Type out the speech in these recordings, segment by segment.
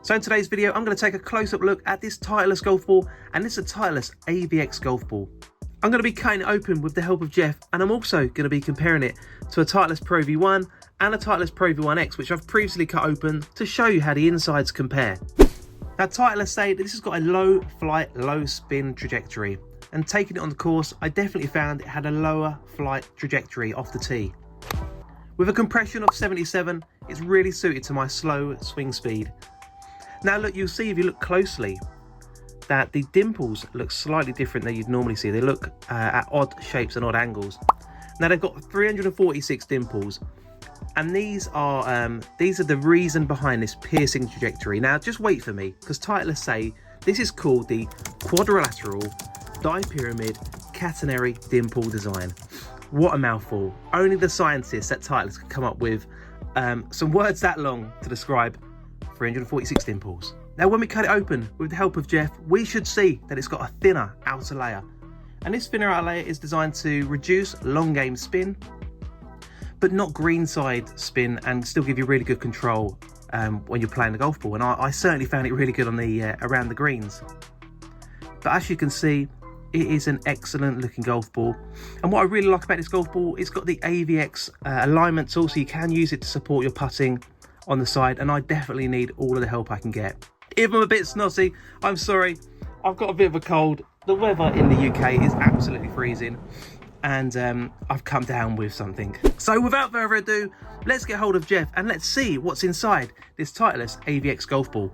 So in today's video, I'm going to take a close-up look at this Titleist golf ball, and this is a Titleist AVX golf ball. I'm going to be cutting it open with the help of Jeff, and I'm also going to be comparing it to a Titleist Pro V1 and a Titleist Pro V1x, which I've previously cut open to show you how the insides compare. Now Titleist say that this has got a low flight, low spin trajectory, and taking it on the course, I definitely found it had a lower flight trajectory off the tee. With a compression of 77, it's really suited to my slow swing speed. Now look, you'll see if you look closely that the dimples look slightly different than you'd normally see. They look at odd shapes and odd angles. Now they've got 346 dimples, and these are the reason behind this piercing trajectory. Now just wait for me, because Titleist say this is called the quadrilateral dipyramid catenary dimple design. What a mouthful. Only the scientists at Titleist could come up with some words that long to describe 346 dimples. Now when we cut it open with the help of Jeff, we should see that it's got a thinner outer layer. And this thinner outer layer is designed to reduce long game spin, but not greenside spin, and still give you really good control when you're playing the golf ball. And I certainly found it really good on the around the greens. But as you can see, it is an excellent looking golf ball. And what I really like about this golf ball, it's got the AVX alignment tool, so you can use it to support your putting on the side. And I definitely need all of the help I can get. If I'm a bit snotty, I'm sorry. I've got a bit of a cold. The weather in the UK is absolutely freezing, and I've come down with something. So without further ado, let's get hold of Jeff and let's see what's inside this Titleist AVX golf ball.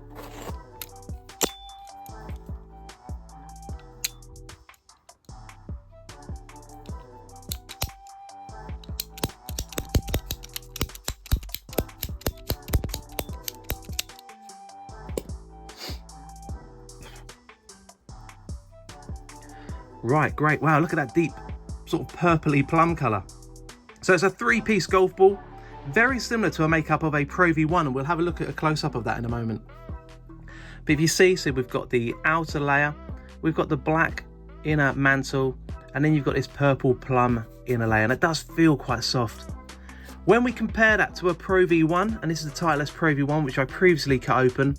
Right, great. Wow, look at that deep sort of purpley plum colour. So it's a three-piece golf ball, very similar to a makeup of a Pro V1, and we'll have a look at a close-up of that in a moment. But if you see, so we've got the outer layer, we've got the black inner mantle, and then you've got this purple plum inner layer, and it does feel quite soft. When we compare that to a Pro V1, and this is the Titleist Pro V1, which I previously cut open,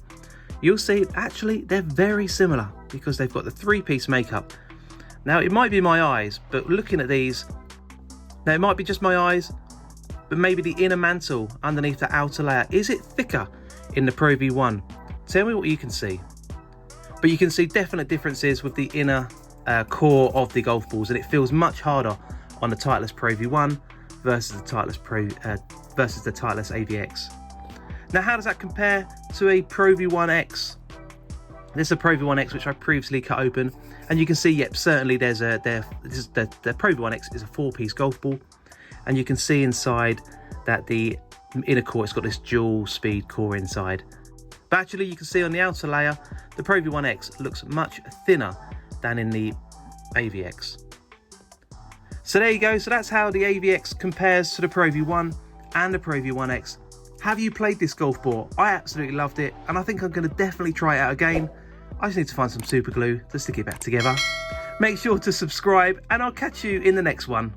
you'll see actually they're very similar because they've got the three-piece makeup. Now, it might be my eyes, but looking at these, now it might be just my eyes, but maybe the inner mantle underneath the outer layer, is it thicker in the Pro V1? Tell me what you can see. But you can see definite differences with the inner core of the golf balls, and it feels much harder on the Titleist Pro V1 versus the Titleist AVX. Now, how does that compare to a Pro V1x? This is a Pro V1x, which I previously cut open, and you can see, yep, certainly there's the Pro V1x is a four-piece golf ball, and you can see inside that the inner core, it's got this dual speed core inside. But actually, you can see on the outer layer, the Pro V1x looks much thinner than in the AVX. So there you go. So that's how the AVX compares to the Pro V1 and the Pro V1x. Have you played this golf ball? I absolutely loved it, and I think I'm going to definitely try it out again. I just need to find some super glue to stick it back together. Make sure to subscribe, and I'll catch you in the next one.